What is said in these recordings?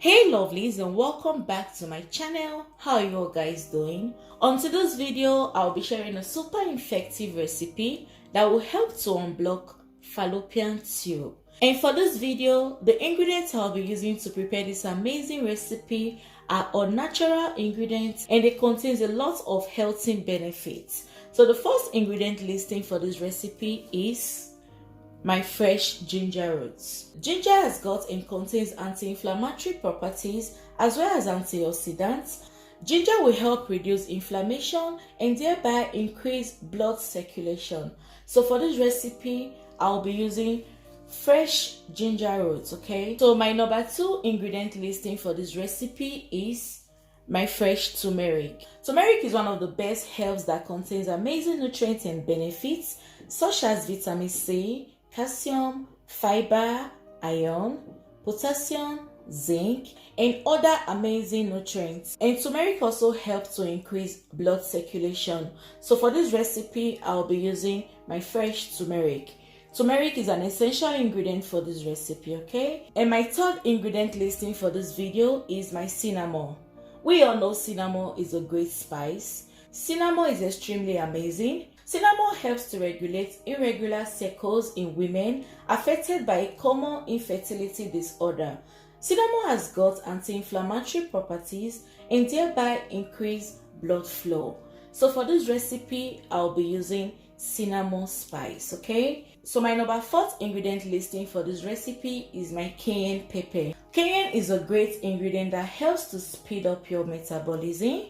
Hey lovelies, and welcome back to my channel. How are you all guys doing? On today's video, I'll be sharing a super effective recipe that will help to unblock fallopian tube. And for this video, the ingredients I'll be using to prepare this amazing recipe are all natural ingredients, and it contains a lot of healthy benefits. So the first ingredient listing for this recipe is my fresh ginger roots. Ginger has got and contains anti-inflammatory properties as well as antioxidants. Ginger will help reduce inflammation and thereby increase blood circulation. So for this recipe, I'll be using fresh ginger roots, okay? So my number 2 ingredient listing for this recipe is my fresh turmeric. Turmeric is one of the best herbs that contains amazing nutrients and benefits such as vitamin C, calcium, fiber, iron, potassium, zinc, and other amazing nutrients. And turmeric also helps to increase blood circulation. So for this recipe, I'll be using my fresh turmeric. Turmeric is an essential ingredient for this recipe, okay? And my third ingredient listing for this video is my cinnamon. We all know cinnamon is a great spice. Cinnamon is extremely amazing. Cinnamon helps to regulate irregular cycles in women affected by a common infertility disorder. Cinnamon has got anti-inflammatory properties and thereby increase blood flow. So for this recipe, I'll be using cinnamon spice, okay? So my number 4th ingredient listing for this recipe is my cayenne pepper. Cayenne is a great ingredient that helps to speed up your metabolism.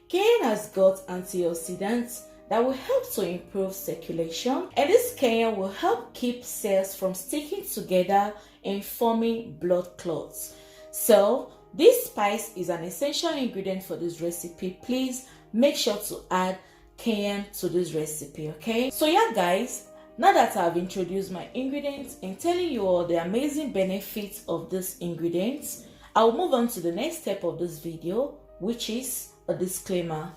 Cayenne has got antioxidants that will help to improve circulation, and this cayenne will help keep cells from sticking together and forming blood clots. So this spice is an essential ingredient for this recipe. Please make sure to add cayenne to this recipe, okay? So yeah guys, now that I've introduced my ingredients and telling you all the amazing benefits of these ingredients, I'll move on to the next step of this video, which is a disclaimer.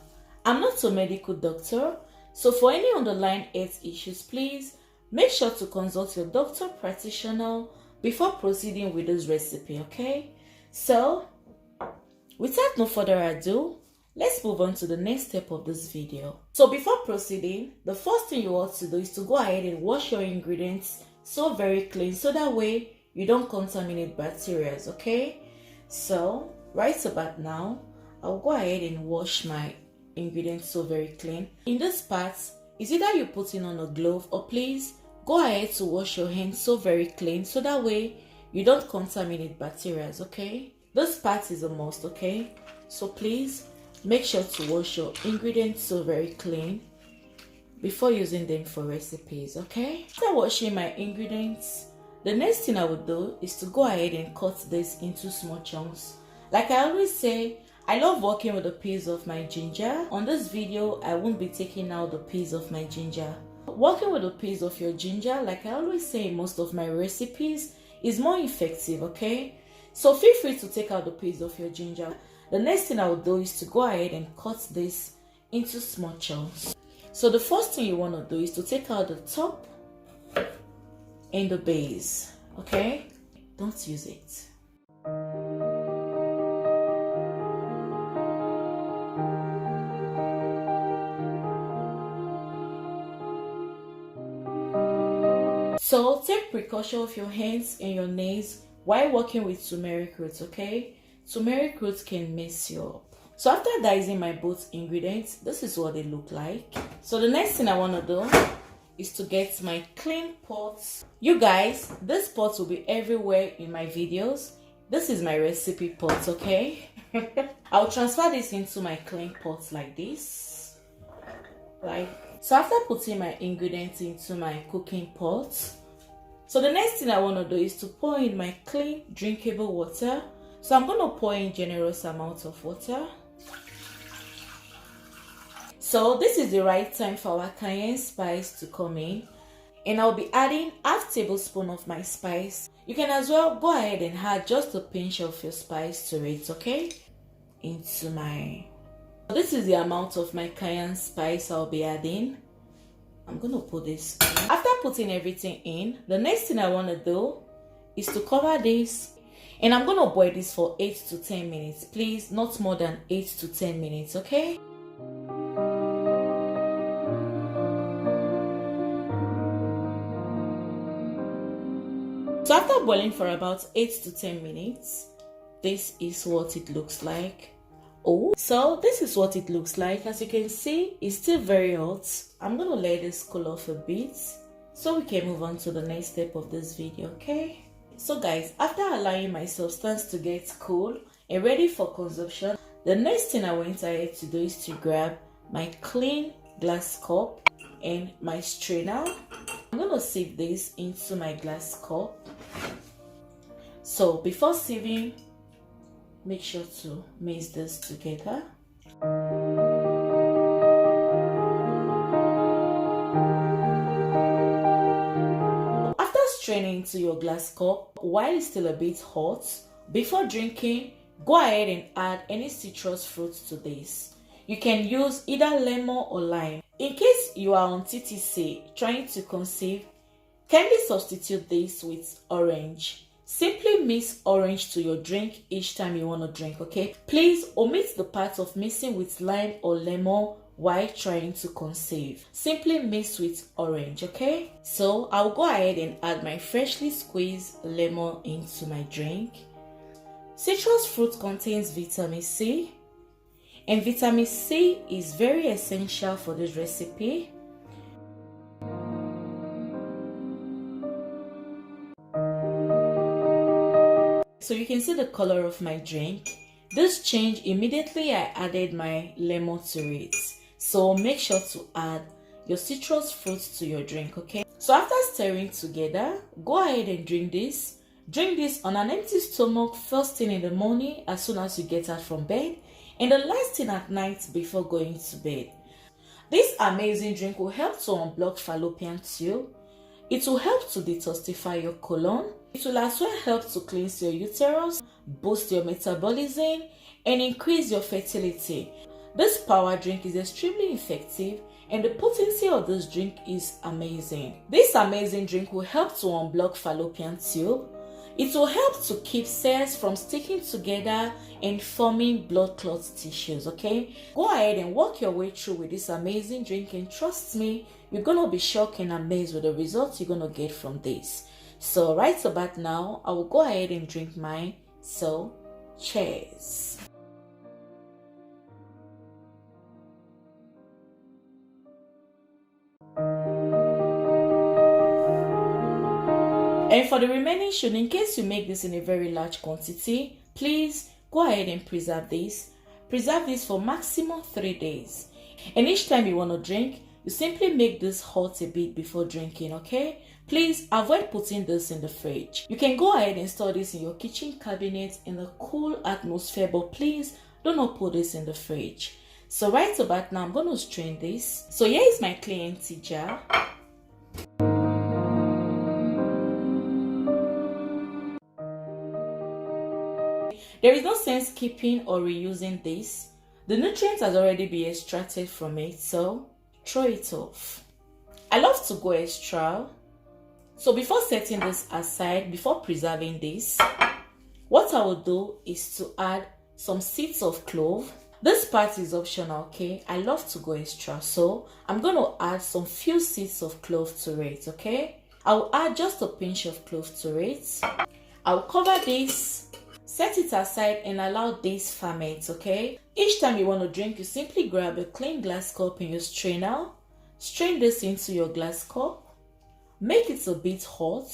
I'm not a medical doctor, so for any underlying health issues, please make sure to consult your doctor practitioner before proceeding with this recipe, okay? So, without no further ado, let's move on to the next step of this video. So before proceeding, the first thing you want to do is to go ahead and wash your ingredients so very clean, so that way you don't contaminate bacteria, okay? So, right about now, I'll go ahead and wash my ingredients so very clean. In this part, it's either you put in on a glove or please go ahead to wash your hands so very clean, so that way you don't contaminate bacteria, okay? This part is a must, okay? So please make sure to wash your ingredients so very clean before using them for recipes, okay? After washing my ingredients, the next thing I would do is to go ahead and cut this into small chunks. Like I always say, I love working with a piece of my ginger. On this video, I won't be taking out the piece of my ginger. Working with a piece of your ginger, like I always say in most of my recipes, is more effective, okay? So feel free to take out the piece of your ginger. The next thing I will do is to go ahead and cut this into small chunks. So the first thing you want to do is to take out the top and the base, okay? Don't use it. So take precaution of your hands and your nails while working with turmeric roots, okay? Turmeric roots can mess you up. So after dicing my both ingredients, this is what they look like. So the next thing I want to do is to get my clean pots. You guys, this pot will be everywhere in my videos. This is my recipe pot, okay? I'll transfer this into my clean pot like this. So after putting my ingredients into my cooking pot, so the next thing I want to do is to pour in my clean drinkable water. So I'm going to pour in generous amounts of water. So this is the right time for our cayenne spice to come in. And I'll be adding half tablespoon of my spice. You can as well go ahead and add just a pinch of your spice to it, okay? This is the amount of my cayenne spice I'll be adding. I'm going to put this in. After putting everything in, the next thing I want to do is to cover this And I'm gonna boil this for 8 to 10 minutes. Please, not more than 8 to 10 minutes, okay? So after boiling for about 8 to 10 minutes, this is what it looks like. So this is what it looks like. As you can see, it's still very hot. I'm gonna let this cool off a bit so we can move on to the next step of this video, okay? So guys, after allowing my substance to get cool and ready for consumption, the next thing I went ahead to do is to grab my clean glass cup and my strainer. I'm gonna sieve this into my glass cup. So before sieving, make sure to mix this together. After straining into your glass cup, while it's still a bit hot, before drinking, go ahead and add any citrus fruits to this. You can use either lemon or lime. In case you are on TTC trying to conceive, kindly substitute this with orange. Simply mix orange to your drink each time you want to drink, okay? Please omit the part of mixing with lime or lemon while trying to conceive. Simply mix with orange, okay? So I'll go ahead and add my freshly squeezed lemon into my drink. Citrus fruit contains vitamin C, and vitamin C is very essential for this recipe. So you can see the color of my drink. This changed immediately I added my lemon to it. So make sure to add your citrus fruits to your drink, okay? So after stirring together, go ahead and drink this. Drink this on an empty stomach first thing in the morning as soon as you get out from bed, and the last thing at night before going to bed. This amazing drink will help to unblock fallopian tube. It will help to detoxify your colon. It will as well help to cleanse your uterus, boost your metabolism, and increase your fertility. This power drink is extremely effective, and the potency of this drink is amazing. This amazing drink will help to unblock fallopian tube. It will help to keep cells from sticking together and forming blood clot tissues, okay? Go ahead and walk your way through with this amazing drink, and trust me, you're gonna be shocked and amazed with the results you're gonna get from this. So right about now, I will go ahead and drink mine. So cheers. And for the remaining should, in case you make this in a very large quantity, please go ahead and preserve this. Preserve this for maximum 3 days. And each time you want to drink, you simply make this hot a bit before drinking, okay? Please avoid putting this in the fridge. You can go ahead and store this in your kitchen cabinet in a cool atmosphere, but please do not put this in the fridge. So right about now, I'm going to strain this. So here is my clean tea jar. There is no sense keeping or reusing this. The nutrients has already been extracted from it, so throw it off. I love to go extra. So before setting this aside, before preserving this, what I will do is to add some seeds of clove. This part is optional, okay? I love to go extra, so I'm going to add some few seeds of clove to it, okay? I'll add just a pinch of clove to it. I'll cover this, set it aside, and allow this ferment, okay? Each time you want to drink, you simply grab a clean glass cup in your strainer, strain this into your glass cup, make it a bit hot.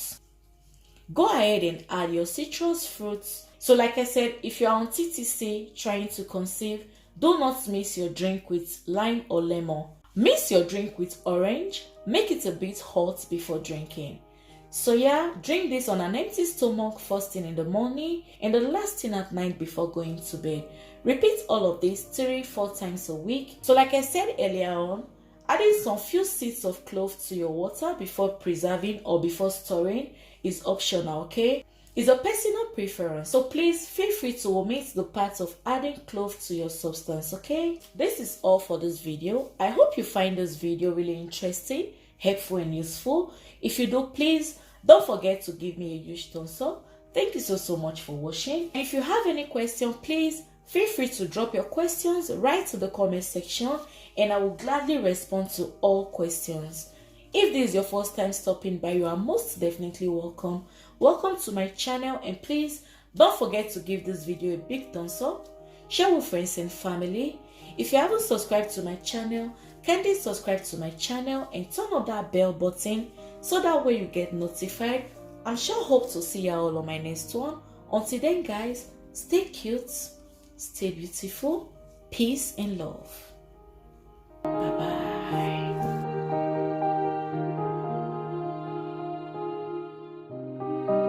Go ahead and add your citrus fruits. So like I said, if you're on TTC trying to conceive, do not mix your drink with lime or lemon. Mix your drink with orange, make it a bit hot before drinking. So yeah, drink this on an empty stomach first thing in the morning and the last thing at night before going to bed. Repeat all of this 3-4 times a week. So like I said earlier on, adding some few seeds of clove to your water before preserving or before storing is optional, okay? It's a personal preference, so please feel free to omit the part of adding clove to your substance, okay? This is all for this video. I hope you find this video really interesting, helpful and useful. If you do, please don't forget to give me a huge thumbs up. Thank you so much for watching. If you have any question, please feel free to drop your questions right to the comment section and I will gladly respond to all questions. If this is your first time stopping by, you are most definitely welcome. Welcome to my channel, and please don't forget to give this video a big thumbs up, share with friends and family. If you haven't subscribed to my channel, kindly subscribe to my channel and turn on that bell button so that way you get notified. I sure hope to see you all on my next one. Until then guys, stay cute, stay beautiful, peace and love. Bye.